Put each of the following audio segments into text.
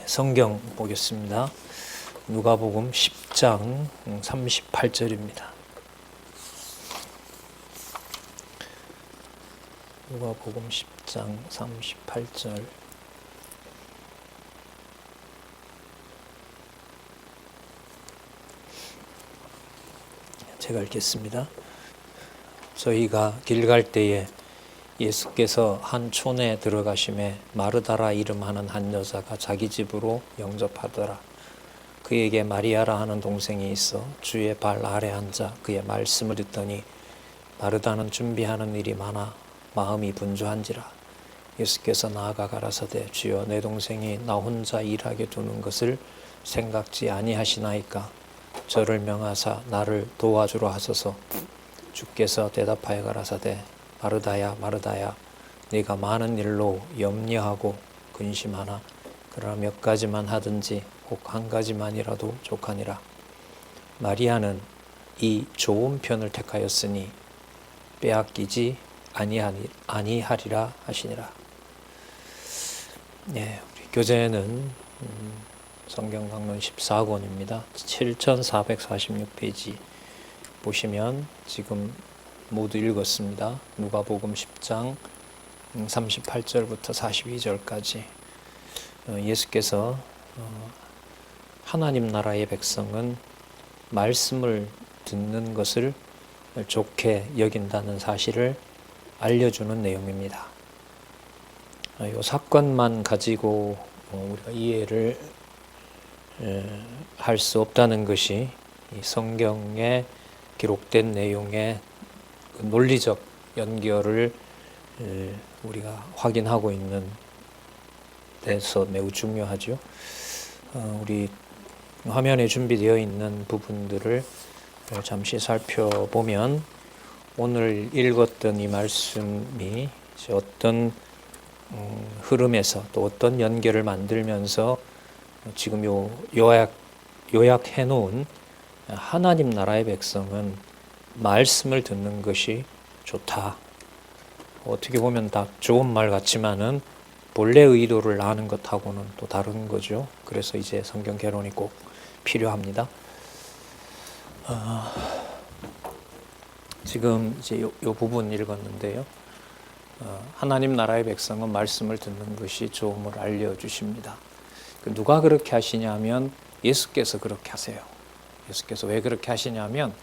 성경 보겠습니다. 누가복음 10장 38절입니다. 누가복음 10장 38절. 제가 읽겠습니다. 저희가 길 갈 때에 예수께서 한 촌에 들어가심에 마르다라 이름하는 한 여자가 자기 집으로 영접하더라. 그에게 마리아라 하는 동생이 있어 주의 발 아래 앉아 그의 말씀을 듣더니 마르다는 준비하는 일이 많아 마음이 분주한지라. 예수께서 나아가 가라사대 주여 내 동생이 나 혼자 일하게 두는 것을 생각지 아니하시나이까. 저를 명하사 나를 도와주러 하소서. 주께서 대답하여 가라사대 마르다야 마르다야 네가 많은 일로 염려하고 근심하나 그러나 몇 가지만 하든지 혹 한 가지만이라도 족하니라. 마리아는 이 좋은 편을 택하였으니 빼앗기지 아니하리라 하시니라. 네, 우리 교재는 성경 강론 14권입니다. 7446페이지 보시면 지금 모두 읽었습니다. 누가복음 10장 38절부터 42절까지 예수께서 하나님 나라의 백성은 말씀을 듣는 것을 좋게 여긴다는 사실을 알려주는 내용입니다. 이 사건만 가지고 우리가 이해를 할 수 없다는 것이 이 성경에 기록된 내용의 논리적 연결을 우리가 확인하고 있는 데서 매우 중요하죠. 우리 화면에 준비되어 있는 부분들을 잠시 살펴보면 오늘 읽었던 이 말씀이 어떤 흐름에서 또 어떤 연결을 만들면서 지금 요약해 놓은 하나님 나라의 백성은 말씀을 듣는 것이 좋다. 어떻게 보면 다 좋은 말 같지만은 본래 의도를 아는 것하고는 또 다른 거죠. 그래서 이제 성경 개론이 꼭 필요합니다. 지금 이제 요 부분 읽었는데요. 하나님 나라의 백성은 말씀을 듣는 것이 좋음을 알려주십니다. 누가 그렇게 하시냐면 예수께서 그렇게 하세요. 예수께서 왜 그렇게 하시냐면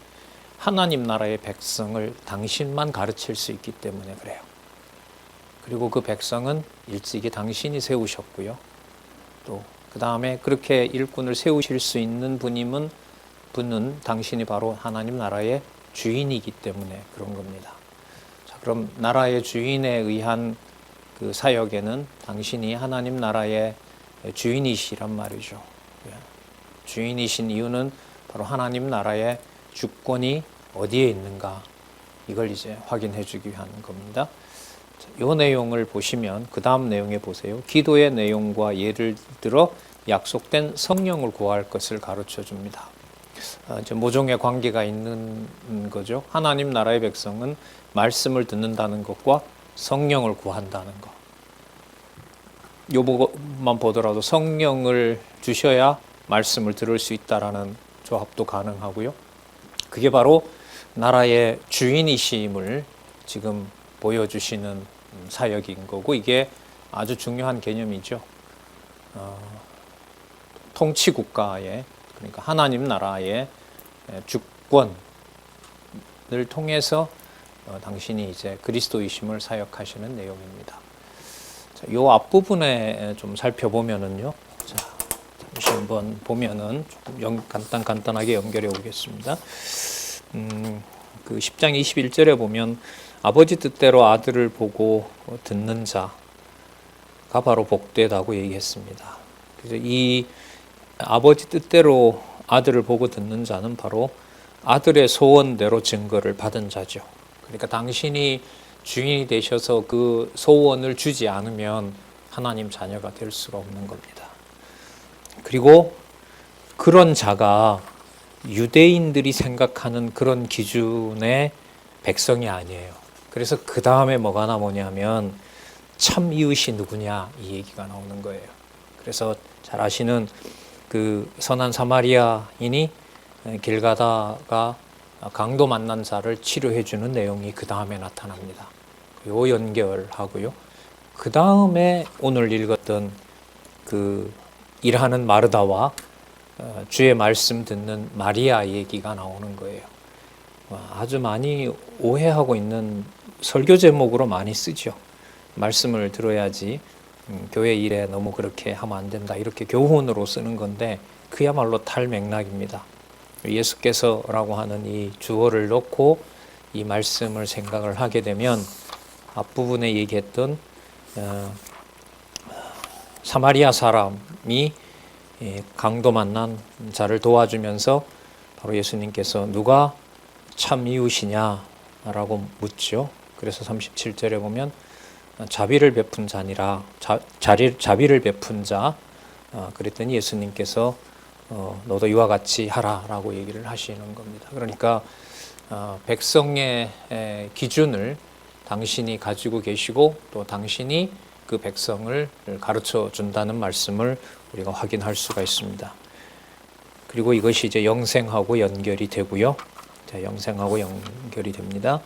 하나님 나라의 백성을 당신만 가르칠 수 있기 때문에 그래요. 그리고 그 백성은 일찍이 당신이 세우셨고요. 또 그 다음에 그렇게 일꾼을 세우실 수 있는 분은 당신이 바로 하나님 나라의 주인이기 때문에 그런 겁니다. 자, 그럼 나라의 주인에 의한 그 사역에는 당신이 하나님 나라의 주인이시란 말이죠. 주인이신 이유는 바로 하나님 나라의 주권이 어디에 있는가, 이걸 이제 확인해 주기 위한 겁니다. 이 내용을 보시면 그 다음 내용에 보세요. 기도의 내용과 예를 들어 약속된 성령을 구할 것을 가르쳐 줍니다. 이제 모종의 관계가 있는 거죠. 하나님 나라의 백성은 말씀을 듣는다는 것과 성령을 구한다는 것. 요것만 보더라도 성령을 주셔야 말씀을 들을 수 있다라는 조합도 가능하고요. 그게 바로 나라의 주인이심을 지금 보여주시는 사역인 거고, 이게 아주 중요한 개념이죠. 통치국가의, 그러니까 하나님 나라의 주권을 통해서 당신이 이제 그리스도이심을 사역하시는 내용입니다. 자, 요 앞부분에 좀 살펴보면은요. 자, 잠시 한번 보면은 조금 간단하게 연결해 오겠습니다. 그 10장 21절에 보면 아버지 뜻대로 아들을 보고 듣는 자가 바로 복되다고 얘기했습니다. 그래서 이 아버지 뜻대로 아들을 보고 듣는 자는 바로 아들의 소원대로 증거를 받은 자죠. 그러니까 당신이 주인이 되셔서 그 소원을 주지 않으면 하나님 자녀가 될 수가 없는 겁니다. 그리고 그런 자가 유대인들이 생각하는 그런 기준의 백성이 아니에요. 그래서 그 다음에 뭐가 나오냐면 참 이웃이 누구냐, 이 얘기가 나오는 거예요. 그래서 잘 아시는 그 선한 사마리아인이 길 가다가 강도 만난 자를 치료해 주는 내용이 그 다음에 나타납니다. 요 연결하고요. 그 다음에 오늘 읽었던 그 일하는 마르다와 주의 말씀 듣는 마리아 얘기가 나오는 거예요. 아주 많이 오해하고 있는 설교 제목으로 많이 쓰죠. 말씀을 들어야지 교회 일에 너무 그렇게 하면 안 된다, 이렇게 교훈으로 쓰는 건데 그야말로 탈맥락입니다. 예수께서라고 하는 이 주어를 넣고 이 말씀을 생각을 하게 되면 앞부분에 얘기했던 사마리아 사람이 강도 만난 자를 도와주면서 바로 예수님께서 누가 참 이웃이냐라고 묻죠. 그래서 37절에 보면 자비를 베푼 자니라, 자비를 베푼 자, 그랬더니 예수님께서 너도 이와 같이 하라라고 얘기를 하시는 겁니다. 그러니까 백성의 기준을 당신이 가지고 계시고 또 당신이 그 백성을 가르쳐 준다는 말씀을 우리가 확인할 수가 있습니다. 그리고 이것이 이제 영생하고 연결이 되고요. 자, 영생하고 연결이 됩니다.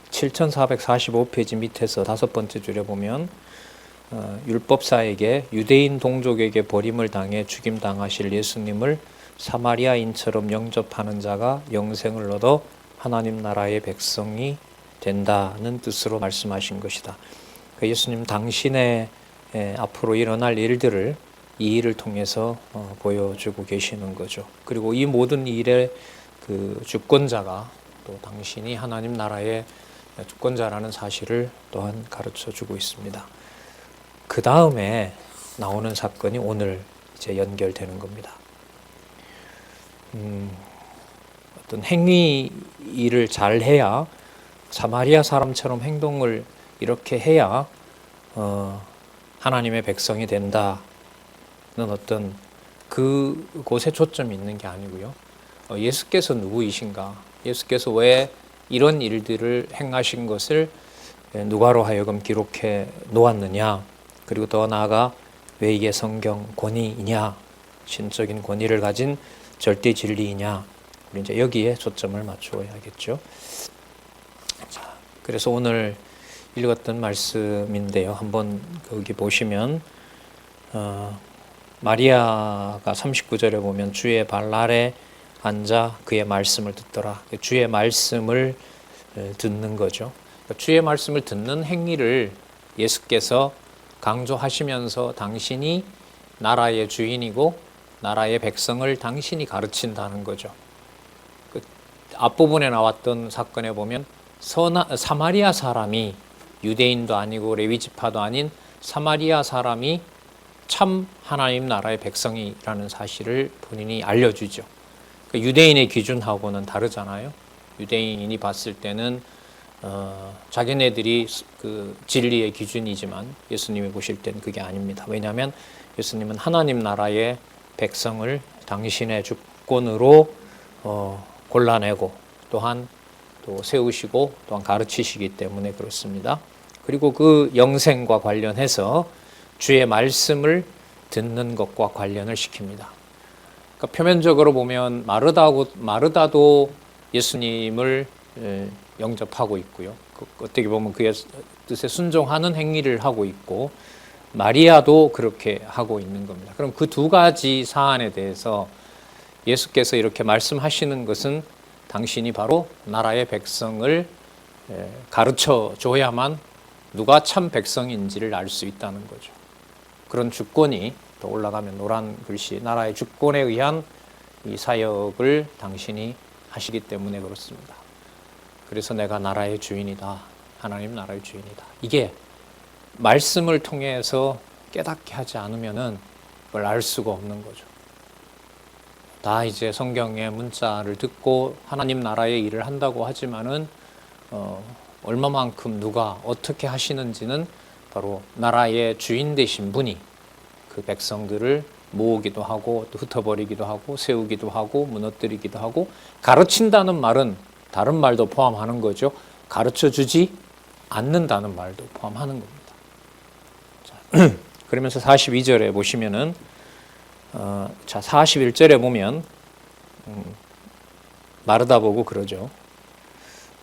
7445페이지 밑에서 5번째 줄에 보면 율법사에게 유대인 동족에게 버림을 당해 죽임당하실 예수님을 사마리아인처럼 영접하는 자가 영생을 얻어 하나님 나라의 백성이 된다는 뜻으로 말씀하신 것이다. 그러니까 예수님 당신의 앞으로 일어날 일들을 이 일을 통해서 보여주고 계시는 거죠. 그리고 이 모든 일의 그 주권자가 또 당신이 하나님 나라의 주권자라는 사실을 또한 가르쳐주고 있습니다. 그 다음에 나오는 사건이 오늘 이제 연결되는 겁니다. 어떤 행위 일을 잘 해야, 사마리아 사람처럼 행동을 이렇게 해야 하나님의 백성이 된다는 어떤 그곳에 초점이 있는 게 아니고요. 예수께서 누구이신가? 예수께서 왜 이런 일들을 행하신 것을 누가로 하여금 기록해 놓았느냐? 그리고 더 나아가 왜 이게 성경 권위이냐? 신적인 권위를 가진 절대 진리이냐? 우리 이제 여기에 초점을 맞추어야겠죠. 자, 그래서 오늘 읽었던 말씀인데요. 한번 거기 보시면 마리아가 39절에 보면 주의 발 아래 앉아 그의 말씀을 듣더라. 주의 말씀을 듣는 거죠. 주의 말씀을 듣는 행위를 예수께서 강조하시면서 당신이 나라의 주인이고 나라의 백성을 당신이 가르친다는 거죠. 그 앞부분에 나왔던 사건에 보면 사마리아 사람이, 유대인도 아니고 레위 지파도 아닌 사마리아 사람이 참 하나님 나라의 백성이라는 사실을 본인이 알려주죠. 유대인의 기준하고는 다르잖아요. 유대인이 봤을 때는 자기네들이 그 진리의 기준이지만 예수님이 보실 때는 그게 아닙니다. 왜냐하면 예수님은 하나님 나라의 백성을 당신의 주권으로 골라내고 또한 또 세우시고 또한 가르치시기 때문에 그렇습니다. 그리고 그 영생과 관련해서 주의 말씀을 듣는 것과 관련을 시킵니다. 그러니까 표면적으로 보면 마르다도 예수님을 영접하고 있고요. 어떻게 보면 그의 뜻에 순종하는 행위를 하고 있고 마리아도 그렇게 하고 있는 겁니다. 그럼 그 두 가지 사안에 대해서 예수께서 이렇게 말씀하시는 것은 당신이 바로 나라의 백성을 가르쳐 줘야만 누가 참 백성인지를 알 수 있다는 거죠. 그런 주권이, 또 올라가면 노란 글씨, 나라의 주권에 의한 이 사역을 당신이 하시기 때문에 그렇습니다. 그래서 내가 나라의 주인이다. 하나님 나라의 주인이다. 이게 말씀을 통해서 깨닫게 하지 않으면은 그걸 알 수가 없는 거죠. 다 이제 성경의 문자를 듣고 하나님 나라의 일을 한다고 하지만은 얼마만큼 누가 어떻게 하시는지는 바로 나라의 주인 되신 분이 그 백성들을 모으기도 하고 또 흩어버리기도 하고 세우기도 하고 무너뜨리기도 하고, 가르친다는 말은 다른 말도 포함하는 거죠. 가르쳐주지 않는다는 말도 포함하는 겁니다. 자, 그러면서 42절에 보시면은 자 41절에 보면 마르다 보고 그러죠.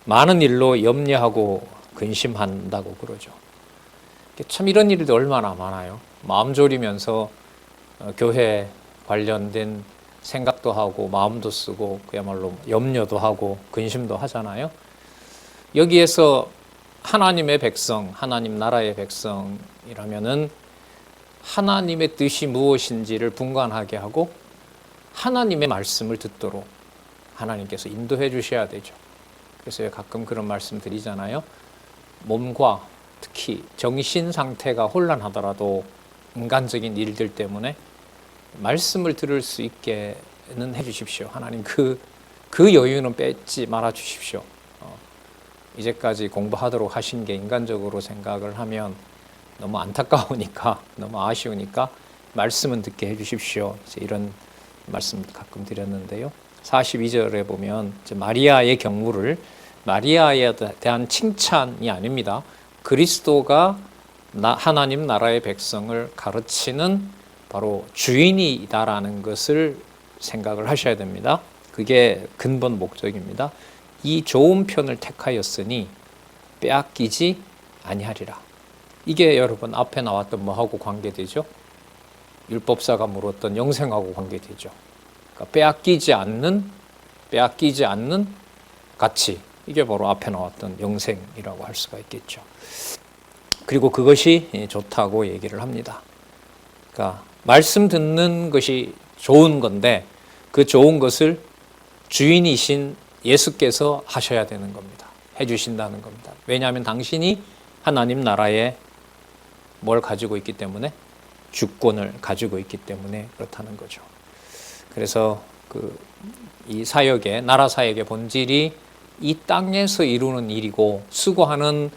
많은 일로 염려하고 근심한다고 그러죠. 참 이런 일이 얼마나 많아요. 마음 졸이면서 교회 관련된 생각도 하고 마음도 쓰고 그야말로 염려도 하고 근심도 하잖아요. 여기에서 하나님의 백성, 하나님 나라의 백성이라면은 하나님의 뜻이 무엇인지를 분간하게 하고 하나님의 말씀을 듣도록 하나님께서 인도해 주셔야 되죠. 그래서 가끔 그런 말씀 드리잖아요. 몸과 특히 정신 상태가 혼란하더라도 인간적인 일들 때문에 말씀을 들을 수 있게는 해주십시오. 하나님 그 여유는 뺏지 말아 주십시오. 이제까지 공부하도록 하신 게 인간적으로 생각을 하면 너무 안타까우니까 너무 아쉬우니까 말씀은 듣게 해주십시오. 이런 말씀 가끔 드렸는데요. 42절에 보면 마리아의 경우를 마리아에 대한 칭찬이 아닙니다. 그리스도가 하나님 나라의 백성을 가르치는 바로 주인이다라는 것을 생각을 하셔야 됩니다. 그게 근본 목적입니다. 이 좋은 편을 택하였으니 빼앗기지 아니하리라. 이게 여러분 앞에 나왔던 뭐하고 관계되죠? 율법사가 물었던 영생하고 관계되죠. 그러니까 빼앗기지 않는 가치. 이게 바로 앞에 나왔던 영생이라고 할 수가 있겠죠. 그리고 그것이 좋다고 얘기를 합니다. 그러니까 말씀 듣는 것이 좋은 건데 그 좋은 것을 주인이신 예수께서 하셔야 되는 겁니다. 해주신다는 겁니다. 왜냐하면 당신이 하나님 나라에 뭘 가지고 있기 때문에 주권을 가지고 있기 때문에 그렇다는 거죠. 그래서 이 사역의 나라 사역의 본질이 이 땅에서 이루는 일이고 수고하는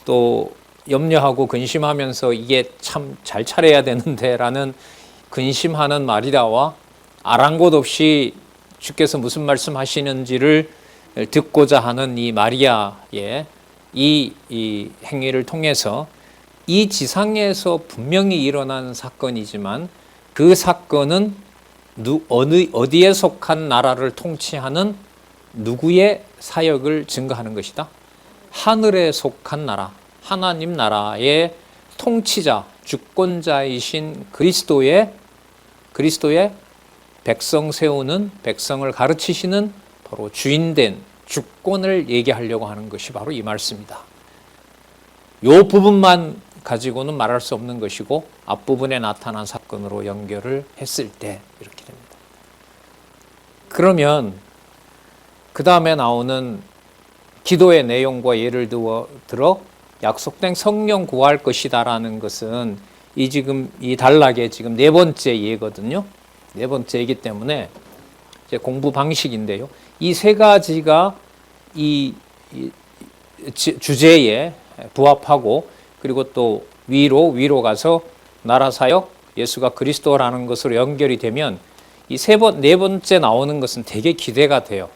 또 염려하고 근심하면서 이게 참 잘 차려야 되는데라는 근심하는 마리아와 아랑곳 없이 주께서 무슨 말씀하시는지를 듣고자 하는 이 마리아의 이 행위를 통해서 이 지상에서 분명히 일어난 사건이지만 그 사건은 어디에 속한 나라를 통치하는 누구의 사역을 증거하는 것이다? 하늘에 속한 나라, 하나님 나라의 통치자, 주권자이신 그리스도의 백성 세우는, 백성을 가르치시는 바로 주인된 주권을 얘기하려고 하는 것이 바로 이 말씀이다. 이 부분만 가지고는 말할 수 없는 것이고 앞부분에 나타난 사건으로 연결을 했을 때 이렇게 됩니다. 그러면 그 다음에 나오는 기도의 내용과 예를 들어 약속된 성령 구할 것이다라는 것은 이 단락의 지금 네 번째 예거든요. 네 번째이기 때문에 이제 공부 방식인데요. 이 세 가지가 이 주제에 부합하고 그리고 또 위로 가서 나라 사역, 예수가 그리스도라는 것으로 연결이 되면 이 네 번째 나오는 것은 되게 기대가 돼요.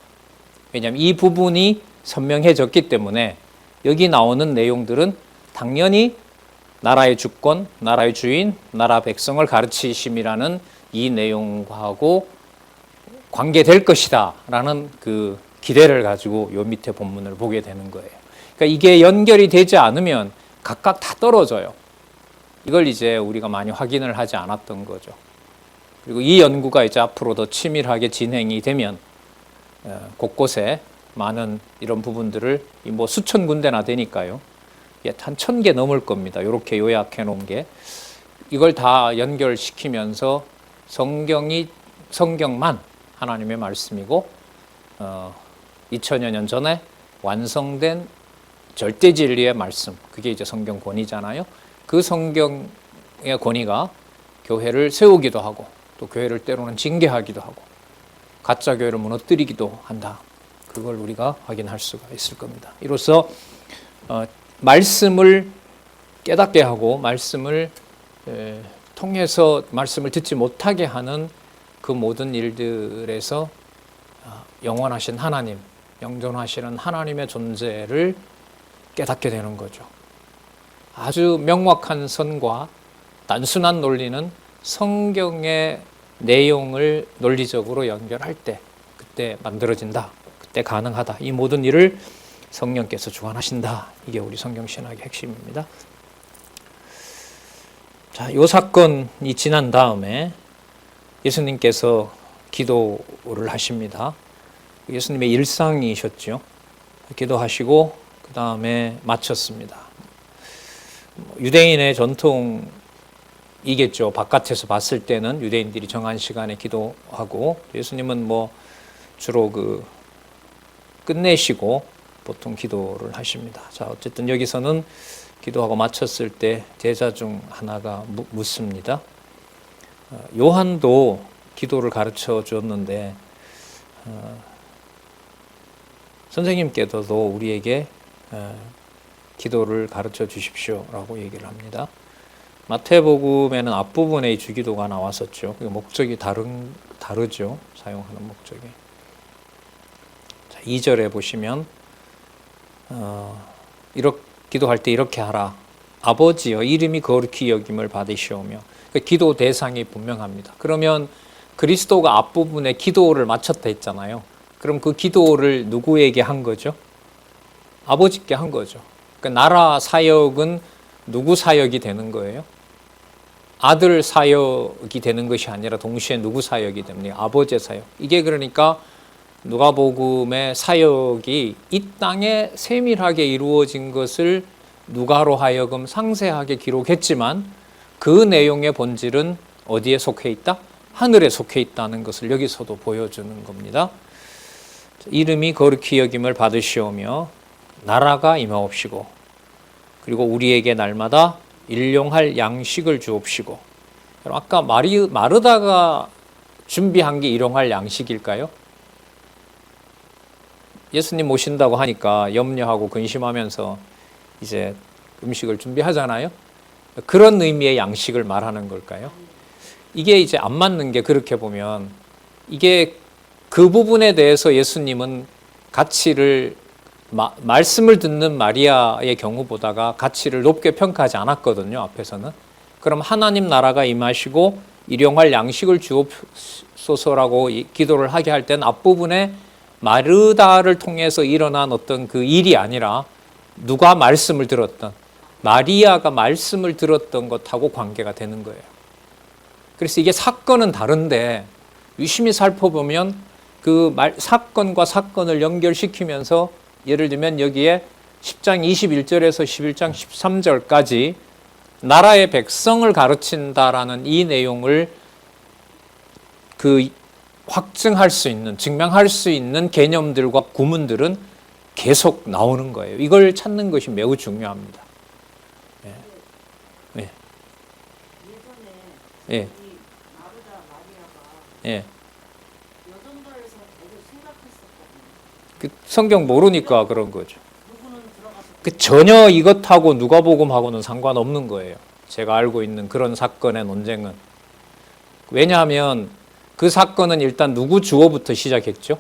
왜냐하면 이 부분이 선명해졌기 때문에 여기 나오는 내용들은 당연히 나라의 주권, 나라의 주인, 나라 백성을 가르치심이라는 이 내용하고 관계될 것이다 라는 그 기대를 가지고 요 밑에 본문을 보게 되는 거예요. 그러니까 이게 연결이 되지 않으면 각각 다 떨어져요. 이걸 이제 우리가 많이 확인을 하지 않았던 거죠. 그리고 이 연구가 이제 앞으로 더 치밀하게 진행이 되면 곳곳에 많은 이런 부분들을 뭐 수천 군데나 되니까요. 한 1000개 넘을 겁니다. 이렇게 요약해 놓은 게. 이걸 다 연결시키면서 성경만 하나님의 말씀이고 2000여 년 전에 완성된 절대 진리의 말씀, 그게 이제 성경 권위잖아요. 그 성경의 권위가 교회를 세우기도 하고 또 교회를 때로는 징계하기도 하고 가짜 교회를 무너뜨리기도 한다. 그걸 우리가 확인할 수가 있을 겁니다. 이로써 말씀을 깨닫게 하고 말씀을 통해서 말씀을 듣지 못하게 하는 그 모든 일들에서 영원하신 하나님, 영존하시는 하나님의 존재를 깨닫게 되는 거죠. 아주 명확한 선과 단순한 논리는 성경의 내용을 논리적으로 연결할 때 그때 만들어진다. 그때 가능하다. 이 모든 일을 성령께서 주관하신다. 이게 우리 성경신학의 핵심입니다. 자, 이 사건이 지난 다음에 예수님께서 기도를 하십니다. 예수님의 일상이셨죠. 기도하시고 그 다음에 마쳤습니다. 유대인의 전통이겠죠. 바깥에서 봤을 때는 유대인들이 정한 시간에 기도하고 예수님은 주로 끝내시고 보통 기도를 하십니다. 자, 어쨌든 여기서는 기도하고 마쳤을 때 제자 중 하나가 묻습니다. 요한도 기도를 가르쳐 주었는데 선생님께서도 우리에게 기도를 가르쳐 주십시오라고 얘기를 합니다. 마태복음에는 앞부분에 이 주기도가 나왔었죠. 목적이 다르죠. 사용하는 목적이. 자, 2절에 보시면 기도할 때 이렇게 하라. 아버지여 이름이 거룩히 여김을 받으시오며. 기도 대상이 분명합니다. 그러면 그리스도가 앞부분에 기도를 마쳤다 했잖아요. 그럼 그 기도를 누구에게 한 거죠? 아버지께 한 거죠. 그러니까 나라 사역은 누구 사역이 되는 거예요? 아들 사역이 되는 것이 아니라 동시에 누구 사역이 됩니까? 아버지의 사역. 이게 그러니까 누가복음의 사역이 이 땅에 세밀하게 이루어진 것을 누가로 하여금 상세하게 기록했지만 그 내용의 본질은 어디에 속해 있다? 하늘에 속해 있다는 것을 여기서도 보여주는 겁니다. 이름이 거룩히 여김을 받으시오며 나라가 임하옵시고 그리고 우리에게 날마다 일용할 양식을 주옵시고. 아까 마르다가 준비한 게 일용할 양식일까요? 예수님 오신다고 하니까 염려하고 근심하면서 이제 음식을 준비하잖아요. 그런 의미의 양식을 말하는 걸까요? 이게 이제 안 맞는 게 그렇게 보면 이게 그 부분에 대해서 예수님은 가치를 말씀을 듣는 마리아의 경우보다가 가치를 높게 평가하지 않았거든요. 앞에서는. 그럼 하나님 나라가 임하시고 일용할 양식을 주옵소서라고 기도를 하게 할 때는 앞부분에 마르다를 통해서 일어난 어떤 그 일이 아니라 누가 말씀을 들었던 마리아가 말씀을 들었던 것하고 관계가 되는 거예요. 그래서 이게 사건은 다른데 유심히 살펴보면 그 사건과 사건을 연결시키면서 예를 들면 여기에 10장 21절에서 11장 13절까지 나라의 백성을 가르친다라는 이 내용을 확증할 수 있는, 증명할 수 있는 개념들과 구문들은 계속 나오는 거예요. 이걸 찾는 것이 매우 중요합니다. 예. 예. 예. 마르다 마리아가 예. 여전도에서 되게 심각했었거든요. 성경 모르니까 그런 거죠. 누구는 들어가서 전혀 이것하고 누가복음하고는 상관없는 거예요. 제가 알고 있는 그런 사건의 논쟁은. 왜냐하면 그 사건은 일단 누구 주어부터 시작했죠?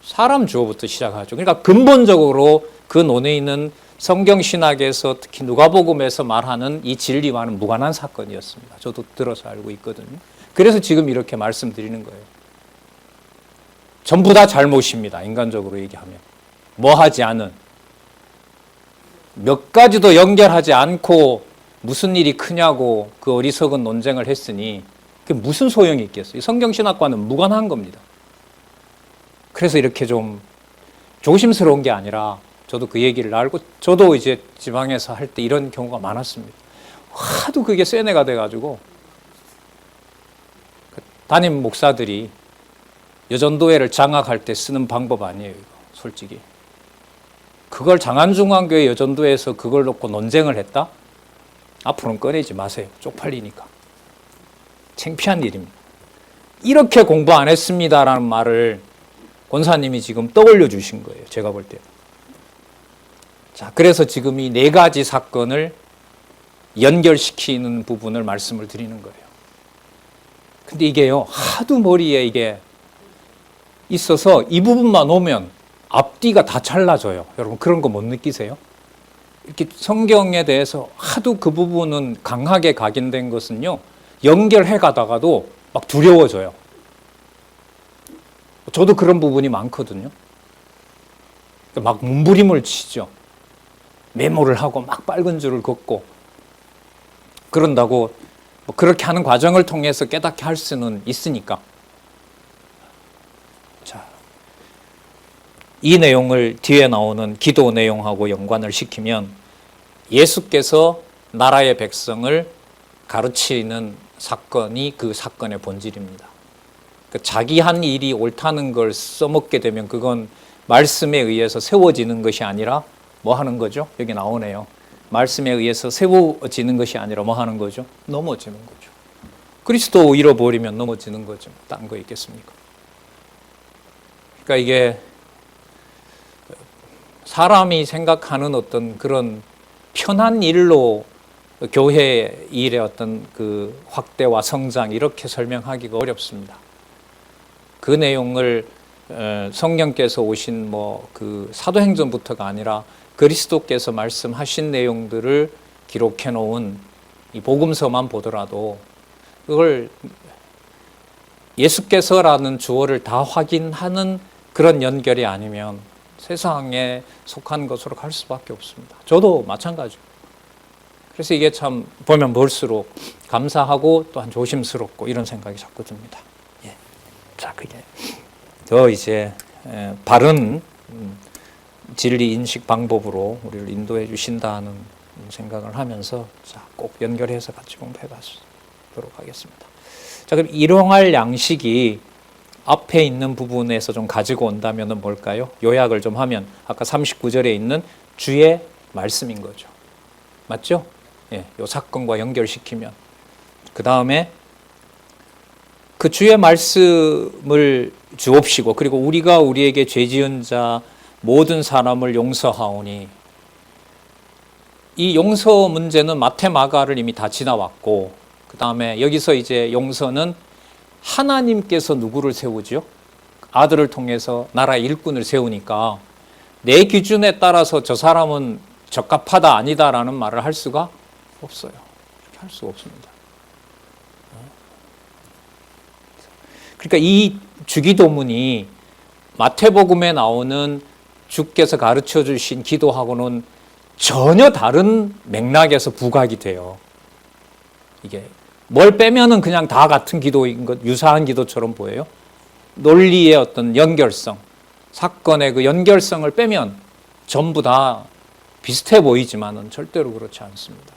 사람 주어부터 시작하죠. 그러니까 근본적으로 그 논의는 성경신학에서 특히 누가복음에서 말하는 이 진리와는 무관한 사건이었습니다. 저도 들어서 알고 있거든요. 그래서 지금 이렇게 말씀드리는 거예요. 전부 다 잘못입니다. 인간적으로 얘기하면. 뭐 하지 않은. 몇 가지도 연결하지 않고 무슨 일이 크냐고 그 어리석은 논쟁을 했으니 그게 무슨 소용이 있겠어요. 성경신학과는 무관한 겁니다. 그래서 이렇게 좀 조심스러운 게 아니라 저도 그 얘기를 알고 저도 이제 지방에서 할 때 이런 경우가 많았습니다. 하도 그게 세뇌가 돼가지고 담임 목사들이 여전도회를 장악할 때 쓰는 방법 아니에요. 이거 솔직히. 그걸 장안중앙교회 여전도회에서 그걸 놓고 논쟁을 했다? 앞으로는 꺼내지 마세요. 쪽팔리니까. 창피한 일입니다. 이렇게 공부 안 했습니다라는 말을 권사님이 지금 떠올려 주신 거예요. 제가 볼 때. 자, 그래서 지금 이 네 가지 사건을 연결시키는 부분을 말씀을 드리는 거예요. 근데 이게요, 하도 머리에 이게 있어서 이 부분만 오면 앞뒤가 다 잘라져요. 여러분 그런 거 못 느끼세요? 이렇게 성경에 대해서 하도 그 부분은 강하게 각인된 것은요, 연결해 가다가도 막 두려워져요. 저도 그런 부분이 많거든요. 막 몸부림을 치죠. 메모를 하고 막 빨간 줄을 긋고 그런다고 뭐 그렇게 하는 과정을 통해서 깨닫게 할 수는 있으니까. 자, 이 내용을 뒤에 나오는 기도 내용하고 연관을 시키면 예수께서 나라의 백성을 가르치는 사건이 그 사건의 본질입니다. 그러니까 자기 한 일이 옳다는 걸 써먹게 되면 그건 말씀에 의해서 세워지는 것이 아니라 뭐 하는 거죠? 여기 나오네요. 말씀에 의해서 세워지는 것이 아니라 뭐 하는 거죠? 넘어지는 거죠. 그리스도 잃어버리면 넘어지는 거죠. 딴 거 있겠습니까? 그러니까 이게 사람이 생각하는 어떤 그런 편한 일로 교회 일의 어떤 그 확대와 성장 이렇게 설명하기가 어렵습니다. 그 내용을 성령께서 오신 뭐 그 사도행전부터가 아니라 그리스도께서 말씀하신 내용들을 기록해 놓은 이 복음서만 보더라도 그걸 예수께서라는 주어를 다 확인하는 그런 연결이 아니면 세상에 속한 것으로 갈 수밖에 없습니다. 저도 마찬가지고. 그래서 이게 참 보면 볼수록 감사하고 또한 조심스럽고 이런 생각이 자꾸 듭니다. 예. 자, 그게 더 이제 바른 진리 인식 방법으로 우리를 인도해 주신다는 생각을 하면서 자, 꼭 연결해서 같이 공부해 보도록 하겠습니다. 자, 그럼 일용할 양식이 앞에 있는 부분에서 좀 가지고 온다면 뭘까요? 요약을 좀 하면 아까 39절에 있는 주의 말씀인 거죠. 맞죠? 예, 요 사건과 연결시키면 그 다음에 그 주의 말씀을 주옵시고 그리고 우리가 우리에게 죄 지은 자 모든 사람을 용서하오니 이 용서 문제는 마태 마가를 이미 다 지나왔고 그 다음에 여기서 이제 용서는 하나님께서 누구를 세우죠? 아들을 통해서 나라의 일꾼을 세우니까 내 기준에 따라서 저 사람은 적합하다 아니다라는 말을 할 수가 없어요. 그렇게 할 수가 없습니다. 그러니까 이 주기도문이 마태복음에 나오는 주께서 가르쳐 주신 기도하고는 전혀 다른 맥락에서 부각이 돼요. 이게 뭘 빼면은 그냥 다 같은 기도인 것, 유사한 기도처럼 보여요. 논리의 어떤 연결성, 사건의 그 연결성을 빼면 전부 다 비슷해 보이지만은 절대로 그렇지 않습니다.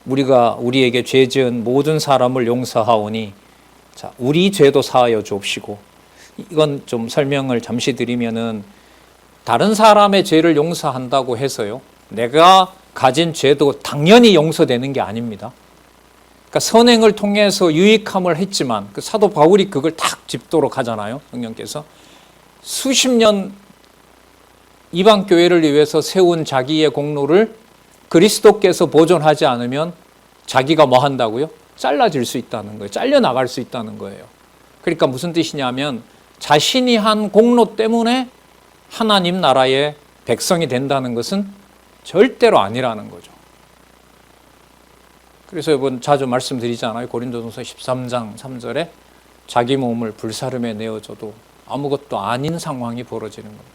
우리가 우리에게 죄 지은 모든 사람을 용서하오니 자, 우리 죄도 사하여 주옵시고 이건 좀 설명을 잠시 드리면은 다른 사람의 죄를 용서한다고 해서요. 내가 가진 죄도 당연히 용서되는 게 아닙니다. 그러니까 선행을 통해서 유익함을 했지만 그 사도 바울이 그걸 탁 짚도록 하잖아요. 성령께서 수십 년 이방 교회를 위해서 세운 자기의 공로를 그리스도께서 보존하지 않으면 자기가 뭐 한다고요? 잘라질 수 있다는 거예요. 잘려나갈 수 있다는 거예요. 그러니까 무슨 뜻이냐면 자신이 한 공로 때문에 하나님 나라의 백성이 된다는 것은 절대로 아니라는 거죠. 그래서 이번 자주 말씀드리잖아요. 고린도전서 13장 3절에 자기 몸을 불사름에 내어줘도 아무것도 아닌 상황이 벌어지는 겁니다.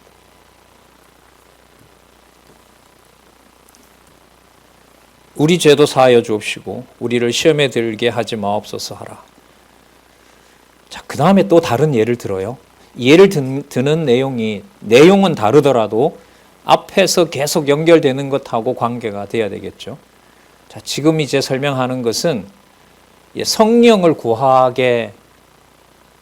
우리 죄도 사하여 주옵시고 우리를 시험에 들게 하지 마옵소서 하라. 자, 그 다음에 또 다른 예를 들어요. 예를 드는 내용은 다르더라도 앞에서 계속 연결되는 것하고 관계가 돼야 되겠죠. 자, 지금 이제 설명하는 것은 성령을 구하게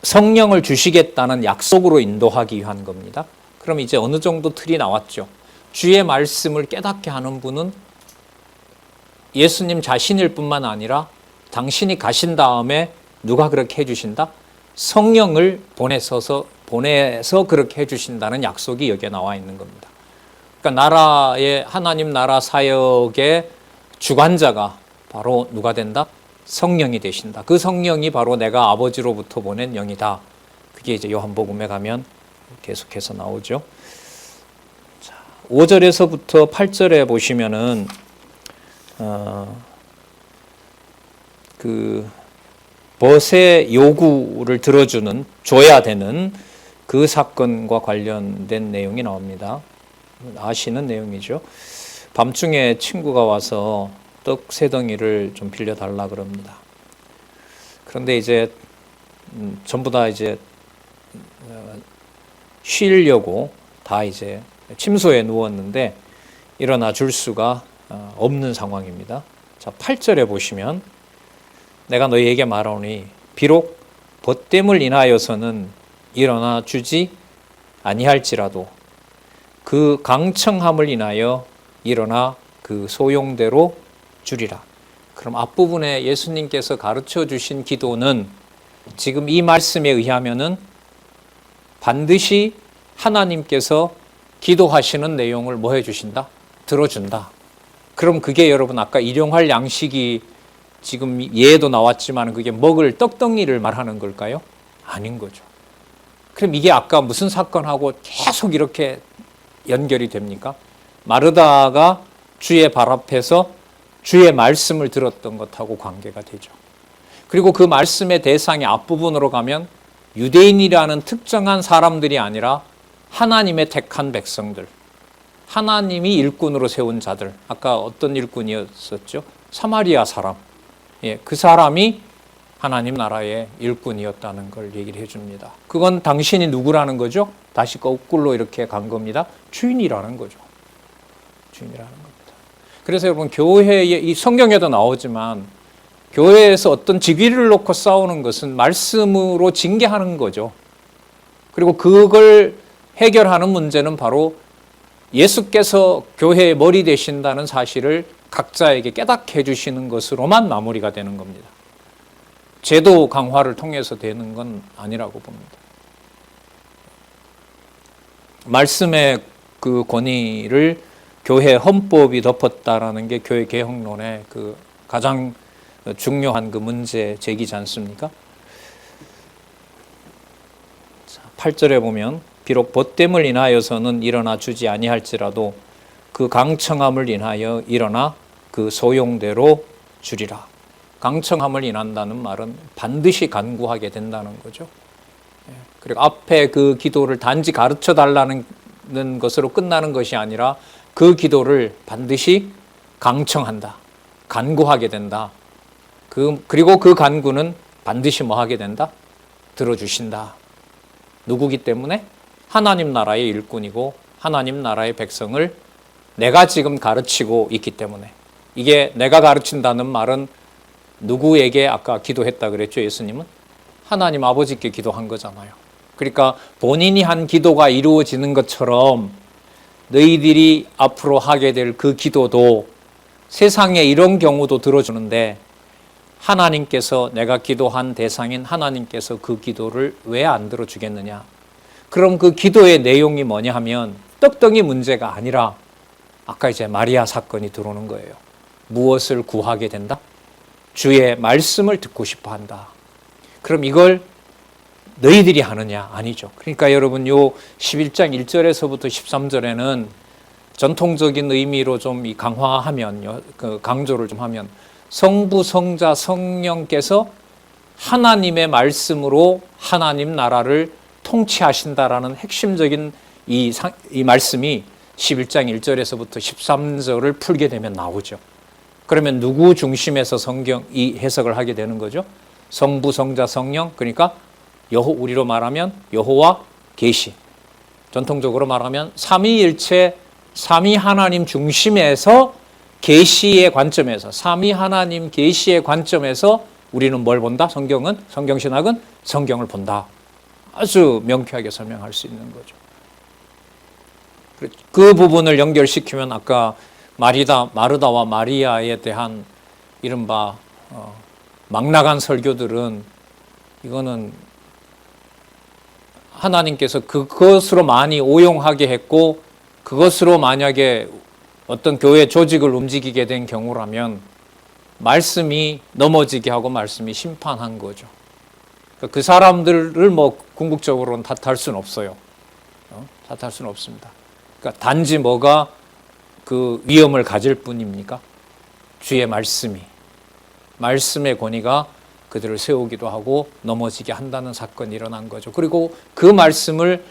성령을 주시겠다는 약속으로 인도하기 위한 겁니다. 그럼 이제 어느 정도 틀이 나왔죠. 주의 말씀을 깨닫게 하는 분은 예수님 자신일 뿐만 아니라 당신이 가신 다음에 누가 그렇게 해주신다? 성령을 보내서 그렇게 해주신다는 약속이 여기에 나와 있는 겁니다. 그러니까 하나님 나라 사역의 주관자가 바로 누가 된다? 성령이 되신다. 그 성령이 바로 내가 아버지로부터 보낸 영이다. 그게 이제 요한복음에 가면 계속해서 나오죠. 자, 5절에서부터 8절에 보시면은 그 벗의 요구를 들어주는, 줘야 되는 그 사건과 관련된 내용이 나옵니다. 아시는 내용이죠. 밤중에 친구가 와서 떡 3덩이를 좀 빌려달라 그럽니다. 그런데 이제 전부 다 이제 쉬려고 다 이제 침소에 누웠는데 일어나 줄 수가 없는 상황입니다. 자, 8절에 보시면 내가 너희에게 말하오니 비록 벗됨을 인하여서는 일어나 주지 아니할지라도 그 강청함을 인하여 일어나 그 소용대로 주리라. 그럼 앞부분에 예수님께서 가르쳐 주신 기도는 지금 이 말씀에 의하면은 반드시 하나님께서 기도하시는 내용을 뭐 해주신다? 들어준다. 그럼 그게 여러분 아까 일용할 양식이 지금 예에도 나왔지만 그게 먹을 떡덩이를 말하는 걸까요? 아닌 거죠. 그럼 이게 아까 무슨 사건하고 계속 이렇게 연결이 됩니까? 마르다가 주의 발 앞에서 주의 말씀을 들었던 것하고 관계가 되죠. 그리고 그 말씀의 대상이 앞부분으로 가면 유대인이라는 특정한 사람들이 아니라 하나님의 택한 백성들, 하나님이 일꾼으로 세운 자들, 아까 어떤 일꾼이었었죠? 사마리아 사람. 예, 그 사람이 하나님 나라의 일꾼이었다는 걸 얘기를 해줍니다. 그건 당신이 누구라는 거죠? 다시 거꾸로 이렇게 간 겁니다. 주인이라는 거죠. 주인이라는 겁니다. 그래서 여러분 교회에, 이 성경에도 나오지만 교회에서 어떤 직위를 놓고 싸우는 것은 말씀으로 징계하는 거죠. 그리고 그걸 해결하는 문제는 바로 예수께서 교회의 머리 되신다는 사실을 각자에게 깨닫게 해주시는 것으로만 마무리가 되는 겁니다. 제도 강화를 통해서 되는 건 아니라고 봅니다. 말씀의 그 권위를 교회 헌법이 덮었다라는 게 교회 개혁론의 그 가장 중요한 그 문제 제기지 않습니까? 8절에 보면 비록 벗됨을 인하여서는 일어나 주지 아니할지라도 그 강청함을 인하여 일어나 그 소용대로 주리라. 강청함을 인한다는 말은 반드시 간구하게 된다는 거죠. 그리고 앞에 그 기도를 단지 가르쳐 달라는 것으로 끝나는 것이 아니라 그 기도를 반드시 강청한다. 간구하게 된다. 그리고 그 간구는 반드시 뭐 하게 된다? 들어주신다. 누구기 때문에? 하나님 나라의 일꾼이고 하나님 나라의 백성을 내가 지금 가르치고 있기 때문에. 이게 내가 가르친다는 말은 누구에게 아까 기도했다 그랬죠, 예수님은? 하나님 아버지께 기도한 거잖아요. 그러니까 본인이 한 기도가 이루어지는 것처럼 너희들이 앞으로 하게 될 그 기도도 세상에 이런 경우도 들어주는데 하나님께서 내가 기도한 대상인 하나님께서 그 기도를 왜 안 들어주겠느냐? 그럼 그 기도의 내용이 뭐냐 하면 떡덩이 문제가 아니라 아까 이제 마리아 사건이 들어오는 거예요. 무엇을 구하게 된다? 주의 말씀을 듣고 싶어 한다. 그럼 이걸 너희들이 하느냐? 아니죠. 그러니까 여러분 요 11장 1절에서부터 13절에는 전통적인 의미로 좀 강화하면, 강조를 좀 하면 성부, 성자, 성령께서 하나님의 말씀으로 하나님 나라를 통치하신다라는 핵심적인 이 말씀이 11장 1절에서부터 13절을 풀게 되면 나오죠. 그러면 누구 중심에서 이 해석을 하게 되는 거죠? 성부, 성자, 성령, 그러니까 우리로 말하면 여호와 계시. 전통적으로 말하면 삼위일체, 삼위 하나님 중심에서 계시의 관점에서, 삼위 하나님 계시의 관점에서 우리는 뭘 본다? 성경신학은 성경을 본다. 아주 명쾌하게 설명할 수 있는 거죠. 그 부분을 연결시키면 아까 마르다와 마리아에 대한 이른바 막 나간 설교들은 이거는 하나님께서 그것으로 많이 오용하게 했고 그것으로 만약에 어떤 교회 조직을 움직이게 된 경우라면 말씀이 넘어지게 하고 말씀이 심판한 거죠. 그 사람들을 뭐 궁극적으로는 탓할 수는 없어요. 탓할 수는 없습니다. 그러니까 단지 뭐가 그 위험을 가질 뿐입니까? 주의 말씀의 권위가 그들을 세우기도 하고 넘어지게 한다는 사건이 일어난 거죠. 그리고 그 말씀을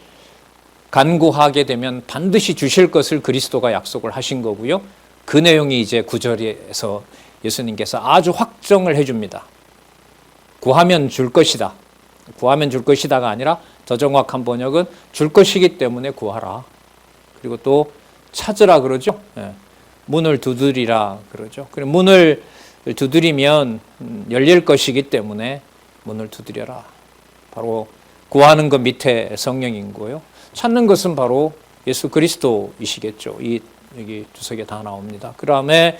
간구하게 되면 반드시 주실 것을 그리스도가 약속을 하신 거고요. 그 내용이 이제 9절에서 예수님께서 아주 확정을 해줍니다. 구하면 줄 것이다. 구하면 줄 것이다가 아니라 더 정확한 번역은 줄 것이기 때문에 구하라. 그리고 또 찾으라 그러죠. 문을 두드리라 그러죠. 그리고 문을 두드리면 열릴 것이기 때문에 문을 두드려라. 바로 구하는 것 밑에 성령인 거예요. 찾는 것은 바로 예수 그리스도이시겠죠. 여기 주석에 다 나옵니다. 그 다음에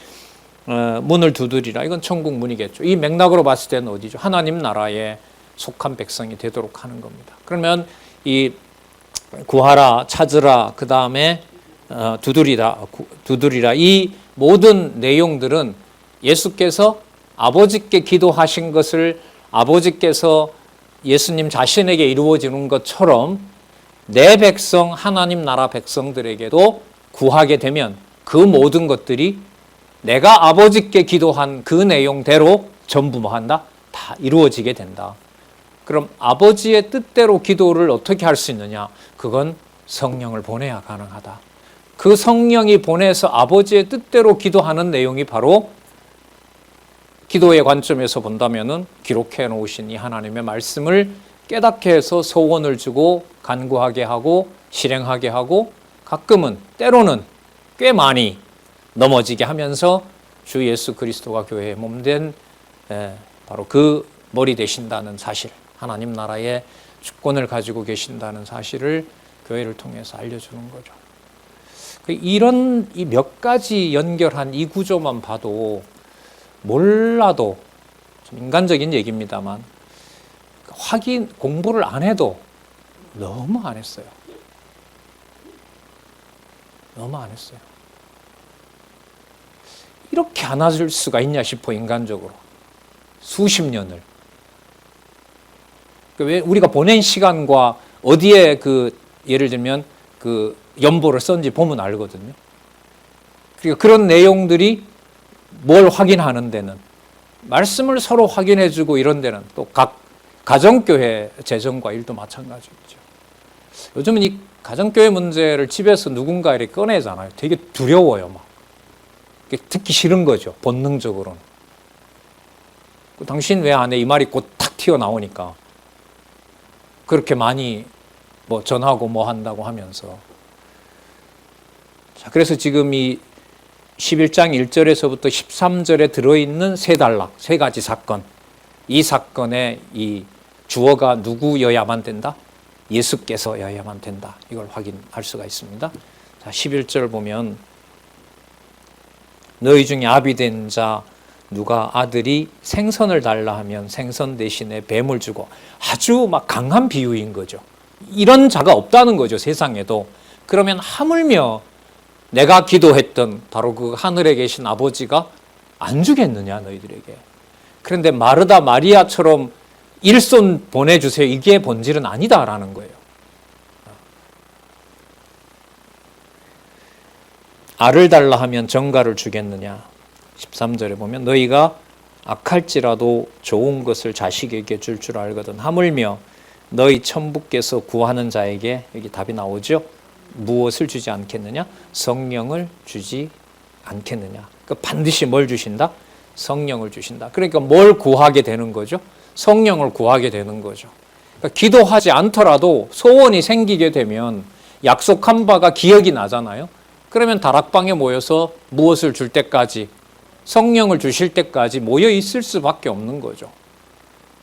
문을 두드리라. 이건 천국 문이겠죠. 이 맥락으로 봤을 때는 어디죠? 하나님 나라에 속한 백성이 되도록 하는 겁니다. 그러면 이 구하라, 찾으라, 그 다음에 두드리라. 이 모든 내용들은 예수께서 아버지께 기도하신 것을 아버지께서 예수님 자신에게 이루어지는 것처럼 내 백성, 하나님 나라 백성들에게도 구하게 되면 그 모든 것들이 내가 아버지께 기도한 그 내용대로 전부 뭐 한다? 다 이루어지게 된다. 그럼 아버지의 뜻대로 기도를 어떻게 할 수 있느냐? 그건 성령을 보내야 가능하다. 그 성령이 보내서 아버지의 뜻대로 기도하는 내용이 바로 기도의 관점에서 본다면은 기록해 놓으신 이 하나님의 말씀을 깨닫게 해서 소원을 주고 간구하게 하고 실행하게 하고 가끔은 때로는 꽤 많이 넘어지게 하면서 주 예수 그리스도가 교회의 몸된 바로 그 머리 되신다는 사실, 하나님 나라의 주권을 가지고 계신다는 사실을 교회를 통해서 알려주는 거죠. 이런 이 몇 가지 연결한 이 구조만 봐도 몰라도 좀 인간적인 얘기입니다만 공부를 안 해도 너무 안 했어요. 너무 안 했어요. 이렇게 안 할 수가 있냐 싶어, 인간적으로. 수십 년을. 왜 우리가 보낸 시간과 어디에 예를 들면 연보를 썼는지 보면 알거든요. 그러니까 그런 내용들이 뭘 확인하는 데는, 말씀을 서로 확인해주고 이런 데는 또 각 가정교회 재정과 일도 마찬가지죠. 요즘은 이 가정교회 문제를 집에서 누군가 이렇게 꺼내잖아요. 되게 두려워요, 막. 듣기 싫은 거죠, 본능적으로는. 당신 왜 안 해? 이 말이 곧 탁 튀어나오니까. 그렇게 많이 전하고 한다고 하면서. 자, 그래서 지금 이 11장 1절에서부터 13절에 들어있는 세 가지 사건. 이 사건의 이 주어가 누구여야만 된다? 예수께서여야만 된다. 이걸 확인할 수가 있습니다. 자, 11절 보면 너희 중에 아비된 자 누가 아들이 생선을 달라 하면 생선 대신에 뱀을 주고, 아주 막 강한 비유인 거죠. 이런 자가 없다는 거죠, 세상에도. 그러면 하물며 내가 기도했던 바로 그 하늘에 계신 아버지가 안 주겠느냐, 너희들에게. 그런데 마르다 마리아처럼 일손 보내주세요, 이게 본질은 아니다라는 거예요. 알을 달라 하면 정갈을 주겠느냐. 13절에 보면 너희가 악할지라도 좋은 것을 자식에게 줄 줄 알거든 하물며 너희 천부께서 구하는 자에게, 여기 답이 나오죠. 무엇을 주지 않겠느냐? 성령을 주지 않겠느냐. 그러니까 반드시 뭘 주신다? 성령을 주신다. 그러니까 뭘 구하게 되는 거죠? 성령을 구하게 되는 거죠. 그러니까 기도하지 않더라도 소원이 생기게 되면 약속한 바가 기억이 나잖아요. 그러면 다락방에 모여서 무엇을 줄 때까지, 성령을 주실 때까지 모여 있을 수밖에 없는 거죠.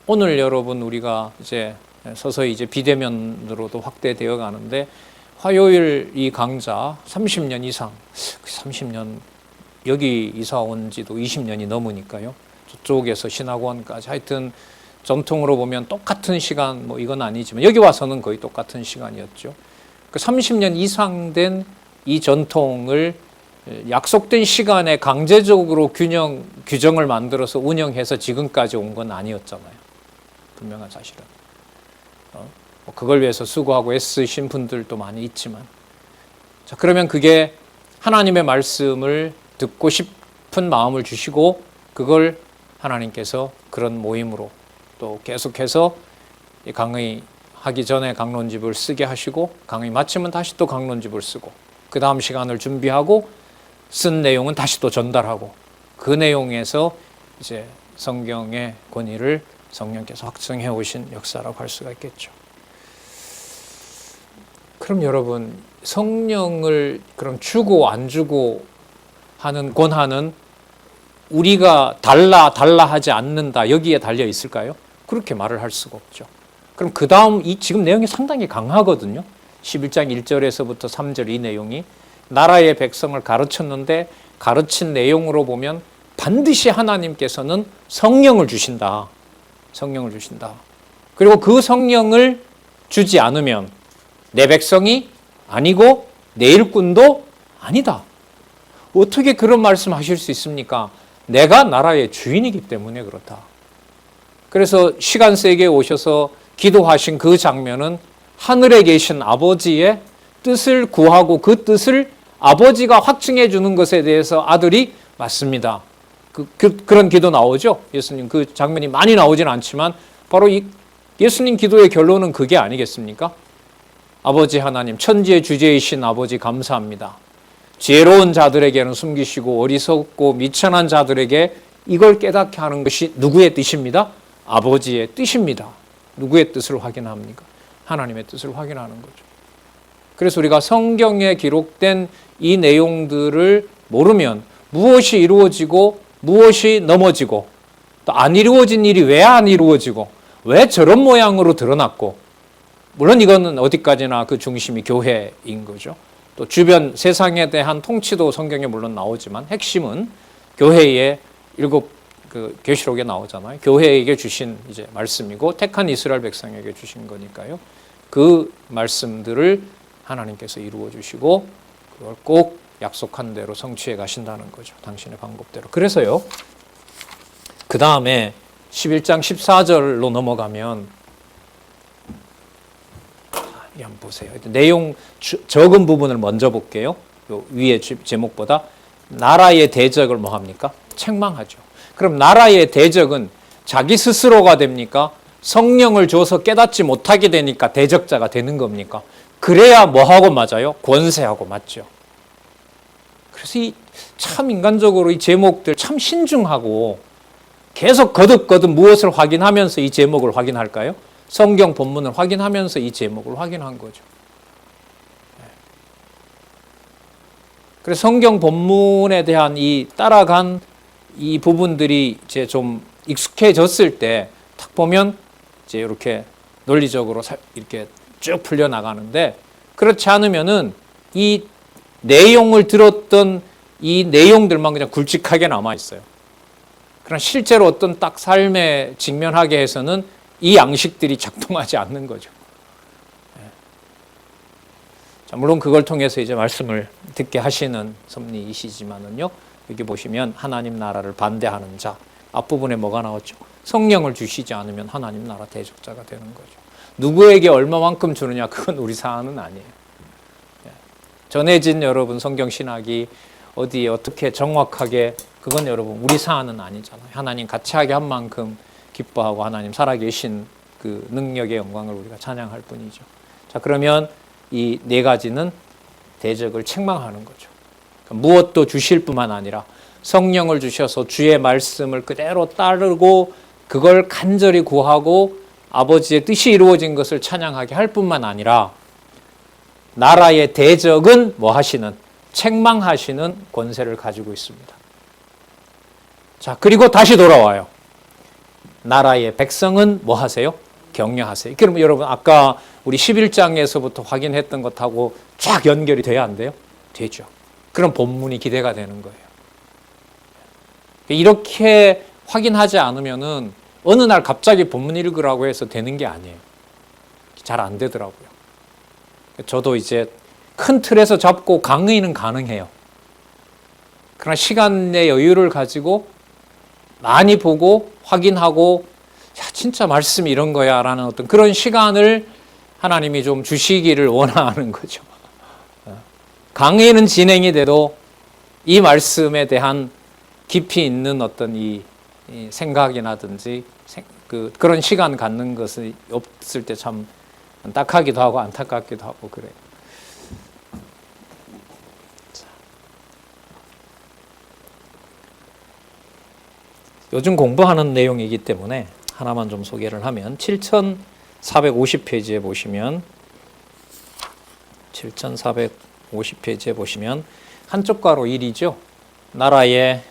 오늘 여러분 우리가 이제 서서히 이제 비대면으로도 확대되어 가는데, 화요일 이 강좌 30년 이상, 30년 여기 이사 온 지도 20년이 넘으니까요. 저쪽에서 신학원까지 하여튼 전통으로 보면 똑같은 시간, 이건 아니지만 여기 와서는 거의 똑같은 시간이었죠. 30년 이상 된 이 전통을 약속된 시간에 강제적으로 규정을 만들어서 운영해서 지금까지 온 건 아니었잖아요. 분명한 사실은. 그걸 위해서 수고하고 애쓰신 분들도 많이 있지만, 자, 그러면 그게 하나님의 말씀을 듣고 싶은 마음을 주시고 그걸 하나님께서 그런 모임으로 또 계속해서 강의하기 전에 강론집을 쓰게 하시고 강의 마치면 다시 또 강론집을 쓰고 그 다음 시간을 준비하고 쓴 내용은 다시 또 전달하고 그 내용에서 이제 성경의 권위를 성령께서 확증해 오신 역사라고 할 수가 있겠죠. 그럼 여러분, 성령을 그럼 주고 안 주고 하는 권한은 우리가 달라하지 않는다, 여기에 달려 있을까요? 그렇게 말을 할 수가 없죠. 그럼 그 다음 지금 내용이 상당히 강하거든요. 11장 1절에서부터 3절 이 내용이 나라의 백성을 가르쳤는데 가르친 내용으로 보면 반드시 하나님께서는 성령을 주신다. 성령을 주신다. 그리고 그 성령을 주지 않으면 내 백성이 아니고 내 일꾼도 아니다. 어떻게 그런 말씀 하실 수 있습니까? 내가 나라의 주인이기 때문에 그렇다. 그래서 시간세계에 오셔서 기도하신 그 장면은 하늘에 계신 아버지의 뜻을 구하고 그 뜻을 아버지가 확증해 주는 것에 대해서 아들이 맞습니다. 그런 기도 나오죠. 예수님 그 장면이 많이 나오진 않지만 바로 예수님 기도의 결론은 그게 아니겠습니까? 아버지 하나님, 천지의 주제이신 아버지 감사합니다. 지혜로운 자들에게는 숨기시고 어리석고 미천한 자들에게 이걸 깨닫게 하는 것이 누구의 뜻입니다? 아버지의 뜻입니다. 누구의 뜻을 확인합니까? 하나님의 뜻을 확인하는 거죠. 그래서 우리가 성경에 기록된 이 내용들을 모르면 무엇이 이루어지고 무엇이 넘어지고 또 안 이루어진 일이 왜 안 이루어지고 왜 저런 모양으로 드러났고, 물론 이거는 어디까지나 그 중심이 교회인 거죠. 또 주변 세상에 대한 통치도 성경에 물론 나오지만 핵심은 교회의 7 그 계시록에 나오잖아요. 교회에게 주신 이제 말씀이고 택한 이스라엘 백성에게 주신 거니까요. 그 말씀들을 하나님께서 이루어 주시고 그걸 꼭 약속한 대로 성취해 가신다는 거죠. 당신의 방법대로. 그래서요. 그 다음에 11장 14절로 넘어가면 한번 보세요. 내용 적은 부분을 먼저 볼게요. 요 위에 제목보다 나라의 대적을 뭐 합니까? 책망하죠. 그럼 나라의 대적은 자기 스스로가 됩니까? 성령을 줘서 깨닫지 못하게 되니까 대적자가 되는 겁니까? 그래야 뭐하고 맞아요? 권세하고 맞죠. 그래서 참 인간적으로 이 제목들 참 신중하고 계속 거듭거듭 무엇을 확인하면서 이 제목을 확인할까요? 성경 본문을 확인하면서 이 제목을 확인한 거죠. 그래서 성경 본문에 대한 이 따라간 이 부분들이 이제 좀 익숙해졌을 때 딱 보면 이제 이렇게 논리적으로 이렇게 쭉 풀려 나가는데, 그렇지 않으면은 이 내용을 들었던 이 내용들만 그냥 굵직하게 남아 있어요. 그러나 실제로 어떤 딱 삶에 직면하게 해서는 이 양식들이 작동하지 않는 거죠. 자, 물론 그걸 통해서 이제 말씀을 듣게 하시는 섭리이시지만은요, 여기 보시면 하나님 나라를 반대하는 자, 앞부분에 뭐가 나왔죠? 성령을 주시지 않으면 하나님 나라 대적자가 되는 거죠. 누구에게 얼마만큼 주느냐, 그건 우리 사안은 아니에요. 전해진 여러분 성경 신학이 어디에 어떻게 정확하게, 그건 여러분 우리 사안은 아니잖아요. 하나님 같이 하게 한 만큼 기뻐하고 하나님 살아계신 그 능력의 영광을 우리가 찬양할 뿐이죠. 자, 그러면 이 네 가지는 대적을 책망하는 거죠. 그러니까 무엇도 주실 뿐만 아니라 성령을 주셔서 주의 말씀을 그대로 따르고 그걸 간절히 구하고 아버지의 뜻이 이루어진 것을 찬양하게 할 뿐만 아니라 나라의 대적은 뭐 하시는? 책망하시는 권세를 가지고 있습니다. 자, 그리고 다시 돌아와요. 나라의 백성은 뭐 하세요? 격려하세요. 그럼 여러분 아까 우리 11장에서부터 확인했던 것하고 쫙 연결이 돼야 안 돼요? 되죠. 그럼 본문이 기대가 되는 거예요. 이렇게 확인하지 않으면은 어느 날 갑자기 본문 읽으라고 해서 되는 게 아니에요. 잘 안 되더라고요. 저도 이제 큰 틀에서 잡고 강의는 가능해요. 그러나 시간의 여유를 가지고 많이 보고 확인하고, 야, 진짜 말씀이 이런 거야 라는 어떤 그런 시간을 하나님이 좀 주시기를 원하는 거죠. 강의는 진행이 돼도 이 말씀에 대한 깊이 있는 어떤 이 생각이라든지 그런 시간 갖는 것이 없을 때 참 안타깝기도 하고 안타깝기도 하고 그래요. 요즘 공부하는 내용이기 때문에 하나만 좀 소개를 하면 7450페이지에 보시면 7450페이지에 보시면 한쪽 가로 1이죠. 나라의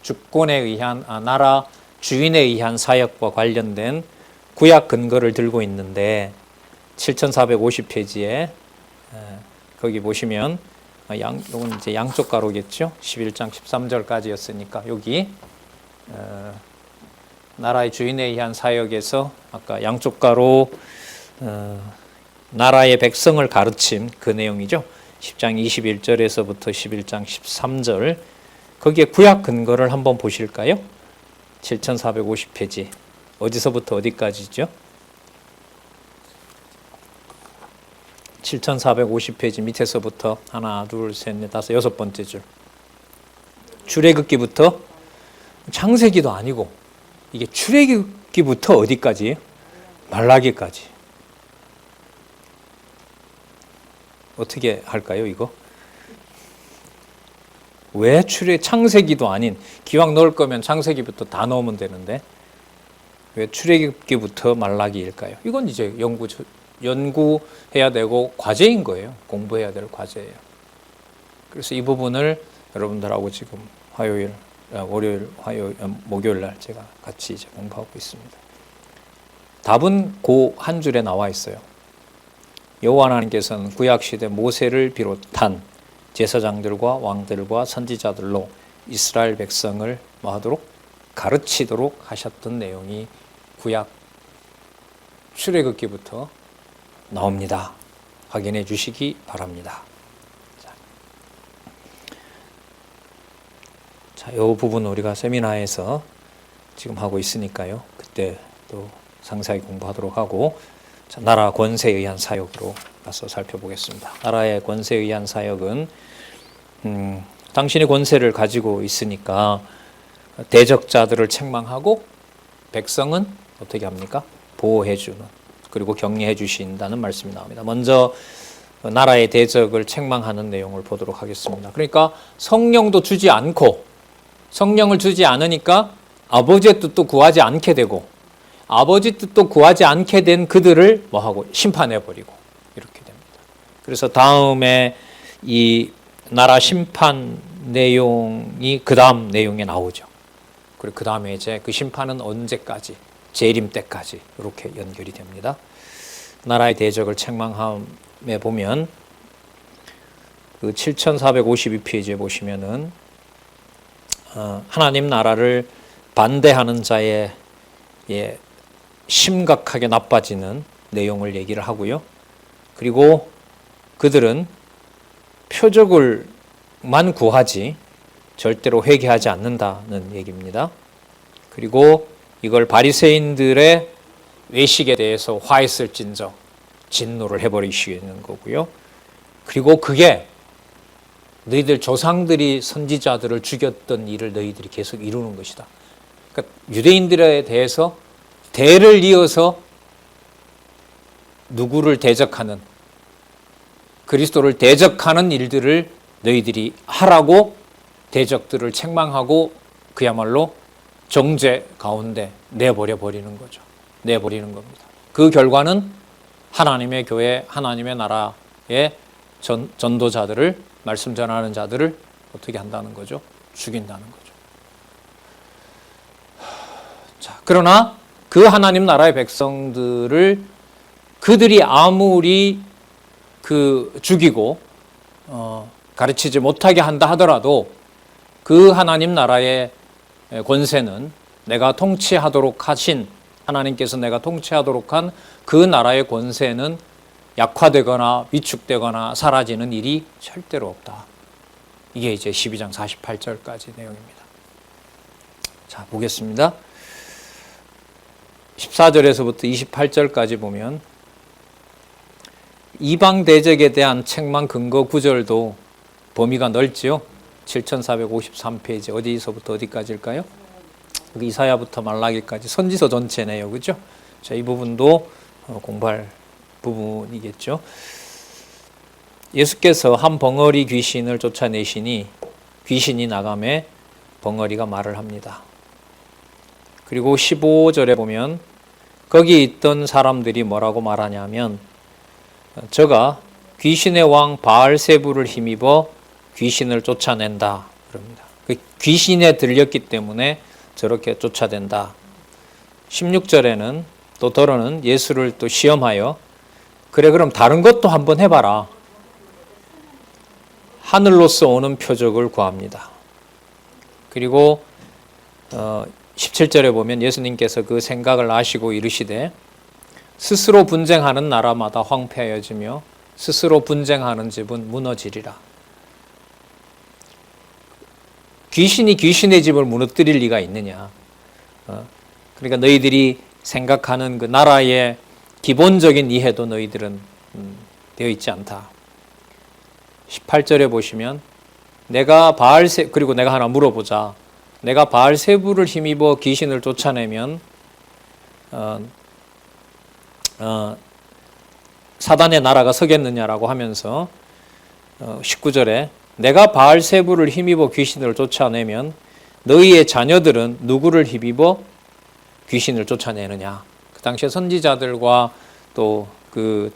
주권에 의한 나라 주인에 의한 사역과 관련된 구약 근거를 들고 있는데 7450페이지에 거기 보시면 이건 이제 양쪽 가로겠죠. 11장 13절까지였으니까 여기 나라의 주인에 의한 사역에서 아까 양쪽 가로 나라의 백성을 가르친 그 내용이죠. 10장 21절에서부터 11장 13절 거기에 구약 근거를 한번 보실까요? 7450페이지 어디서부터 어디까지죠? 7450페이지 밑에서부터 하나, 둘, 셋, 넷, 다섯, 여섯 번째 줄 출애굽기부터 창세기도 아니고 이게 출애굽기부터 어디까지예요? 말라기까지. 어떻게 할까요, 이거? 왜 창세기도 아닌 기왕 넣을 거면 창세기부터 다 넣으면 되는데 왜 출애굽기부터 말라기일까요? 이건 이제 연구해야 되고 과제인 거예요. 공부해야 될 과제예요. 그래서 이 부분을 여러분들하고 지금 목요일 날 제가 같이 이제 공부하고 있습니다. 답은 그 한 줄에 나와 있어요. 여호와 하나님께서는 구약 시대 모세를 비롯한 제사장들과 왕들과 선지자들로 이스라엘 백성을 뭐하도록 가르치도록 하셨던 내용이 구약 출애굽기부터 나옵니다. 확인해 주시기 바랍니다. 자, 이 부분 우리가 세미나에서 지금 하고 있으니까요. 그때 또 상세하게 공부하도록 하고 자, 나라 권세에 의한 사역으로 가서 살펴보겠습니다. 나라의 권세에 의한 사역은 당신의 권세를 가지고 있으니까 대적자들을 책망하고 백성은 어떻게 합니까? 보호해주는 그리고 격려해 주신다는 말씀이 나옵니다. 먼저 나라의 대적을 책망하는 내용을 보도록 하겠습니다. 그러니까 성령도 주지 않고 성령을 주지 않으니까 아버지의 뜻도 구하지 않게 되고 아버지 뜻도 구하지 않게 된 그들을 뭐하고 심판해버리고 이렇게 됩니다. 그래서 다음에 이 나라 심판 내용이 그 다음 내용에 나오죠. 그리고 그 다음에 이제 그 심판은 언제까지? 재림 때까지 이렇게 연결이 됩니다. 나라의 대적을 책망함에 보면 그 7452페이지에 보시면은 하나님 나라를 반대하는 자의 심각하게 나빠지는 내용을 얘기를 하고요. 그리고 그들은 표적을만 구하지 절대로 회개하지 않는다는 얘기입니다. 그리고 이걸 바리새인들의 외식에 대해서 화했을진저 진노를 해버리시는 거고요. 그리고 그게 너희들 조상들이 선지자들을 죽였던 일을 너희들이 계속 이루는 것이다. 그러니까 유대인들에 대해서 대를 이어서 누구를 대적하는 그리스도를 대적하는 일들을 너희들이 하라고 대적들을 책망하고 그야말로 정죄 가운데 내버려 버리는 거죠. 내버리는 겁니다. 그 결과는 하나님의 교회, 하나님의 나라의 전도자들을 말씀 전하는 자들을 어떻게 한다는 거죠? 죽인다는 거죠. 자, 그러나 그 하나님 나라의 백성들을 그들이 아무리 죽이고 가르치지 못하게 한다 하더라도 그 하나님 나라의 권세는 내가 통치하도록 하신 하나님께서 내가 통치하도록 한 그 나라의 권세는 약화되거나 위축되거나 사라지는 일이 절대로 없다. 이게 이제 12장 48절까지 내용입니다. 자, 보겠습니다. 14절에서부터 28절까지 보면 이방 대적에 대한 책망 근거 구절도 범위가 넓지요. 7453페이지 어디서부터 어디까지일까요? 이사야부터 말라기까지 선지서 전체네요. 그죠? 자, 이 부분도 공부할 부분이겠죠. 예수께서 한 벙어리 귀신을 쫓아내시니 귀신이 나가매 벙어리가 말을 합니다. 그리고 15절에 보면 거기 있던 사람들이 뭐라고 말하냐면 저가 귀신의 왕 바알세부를 힘입어 귀신을 쫓아낸다 그럽니다. 그 귀신에 들렸기 때문에 저렇게 쫓아댄다. 16절에는 또 더러는 예수를 또 시험하여 그래 그럼 다른 것도 한번 해봐라. 하늘로서 오는 표적을 구합니다. 그리고 17절에 보면 예수님께서 그 생각을 아시고 이르시되 스스로 분쟁하는 나라마다 황폐하여지며 스스로 분쟁하는 집은 무너지리라. 귀신이 귀신의 집을 무너뜨릴 리가 있느냐. 그러니까 너희들이 생각하는 그 나라의 기본적인 이해도 너희들은 되어 있지 않다. 18절에 보시면 그리고 내가 하나 물어보자. 내가 바알세부를 힘입어 귀신을 쫓아내면 사단의 나라가 서겠느냐라고 하면서 19절에 내가 바알세부를 힘입어 귀신을 쫓아내면 너희의 자녀들은 누구를 힘입어 귀신을 쫓아내느냐. 그 당시에 선지자들과 또 그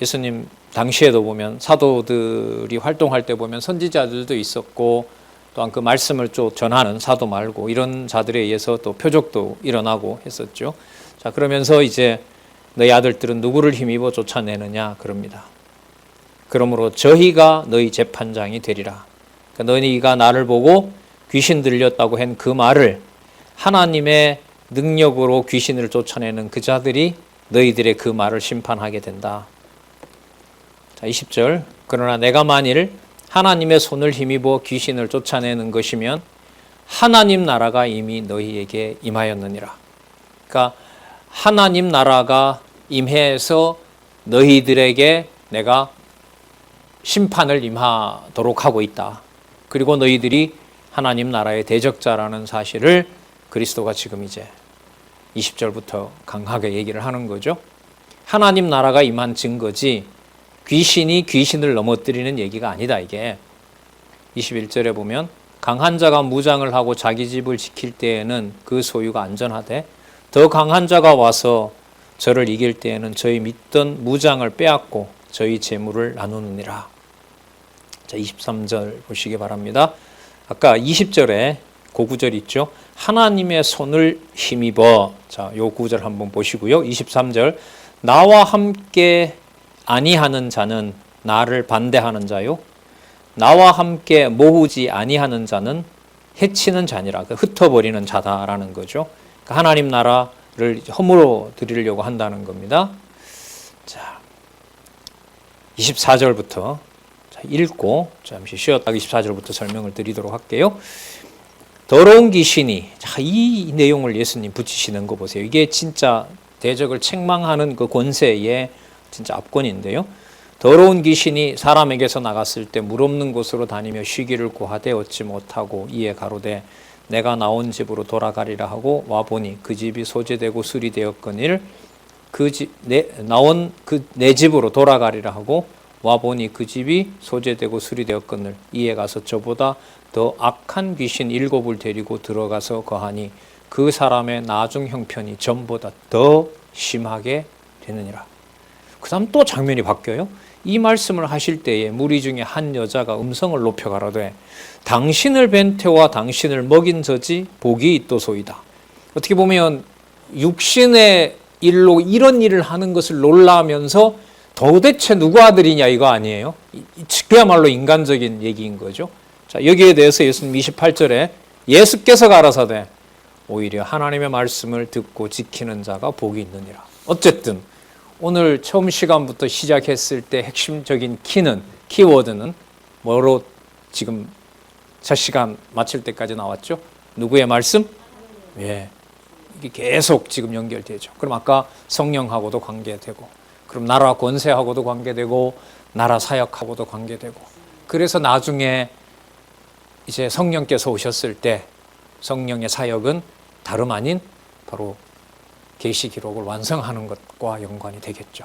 예수님 당시에도 보면 사도들이 활동할 때 보면 선지자들도 있었고 또한 그 말씀을 쭉 전하는 사도 말고 이런 자들에 의해서 또 표적도 일어나고 했었죠. 자, 그러면서 이제 너희 아들들은 누구를 힘입어 쫓아내느냐 그럽니다. 그러므로 저희가 너희 재판장이 되리라. 그러니까 너희가 나를 보고 귀신 들렸다고 한 그 말을 하나님의 능력으로 귀신을 쫓아내는 그 자들이 너희들의 그 말을 심판하게 된다. 자, 20절. 그러나 내가 만일 하나님의 손을 힘입어 귀신을 쫓아내는 것이면 하나님 나라가 이미 너희에게 임하였느니라. 그러니까 하나님 나라가 임해서 너희들에게 내가 심판을 임하도록 하고 있다. 그리고 너희들이 하나님 나라의 대적자라는 사실을 그리스도가 지금 이제 20절부터 강하게 얘기를 하는 거죠. 하나님 나라가 임한 증거지 귀신이 귀신을 넘어뜨리는 얘기가 아니다 이게. 21절에 보면 강한 자가 무장을 하고 자기 집을 지킬 때에는 그 소유가 안전하되 더 강한 자가 와서 저를 이길 때에는 저희 믿던 무장을 빼앗고 저희 재물을 나누느니라. 자, 23절 보시기 바랍니다. 아까 20절에 그 구절 있죠. 하나님의 손을 힘입어. 자, 요 구절 한번 보시고요. 23절. 나와 함께 아니하는 자는 나를 반대하는 자요. 나와 함께 모으지 아니하는 자는 해치는 자니라. 흩어버리는 자다라는 거죠. 그러니까 하나님 나라를 허물어 드리려고 한다는 겁니다. 자, 24절부터 읽고 잠시 쉬었다가 24절부터 설명을 드리도록 할게요. 더러운 귀신이, 자, 이 내용을 예수님 붙이시는 거 보세요. 이게 진짜 대적을 책망하는 그 권세의 진짜 압권인데요. 더러운 귀신이 사람에게서 나갔을 때 물 없는 곳으로 다니며 쉬기를 구하되 얻지 못하고 이에 가로되 내가 나온 집으로 돌아가리라 하고 와보니 그 집이 소재되고 수리되었거늘 나온 내 집으로 돌아가리라 하고 와보니 그 집이 소재되고 수리되었거늘 이에 가서 저보다 더 악한 귀신 7을 데리고 들어가서 거하니 그 사람의 나중 형편이 전보다 더 심하게 되느니라. 그 다음 또 장면이 바뀌어요. 이 말씀을 하실 때에 무리 중에 한 여자가 음성을 높여 가로되 당신을 뵌 태와 당신을 먹인 저지 복이 있도소이다. 어떻게 보면 육신의 일로 이런 일을 하는 것을 놀라면서 도대체 누구 아들이냐 이거 아니에요? 그야말로 인간적인 얘기인 거죠. 자, 여기에 대해서 예수님 28절에 예수께서 가라사대 오히려 하나님의 말씀을 듣고 지키는 자가 복이 있느니라. 어쨌든 오늘 처음 시간부터 시작했을 때 핵심적인 키워드는 뭐로 지금 첫 시간 마칠 때까지 나왔죠? 누구의 말씀? 예. 이게 계속 지금 연결되죠. 그럼 아까 성령하고도 관계되고 그럼 나라 권세하고도 관계되고 나라 사역하고도 관계되고, 그래서 나중에 이제 성령께서 오셨을 때 성령의 사역은 다름 아닌 바로 계시 기록을 완성하는 것과 연관이 되겠죠.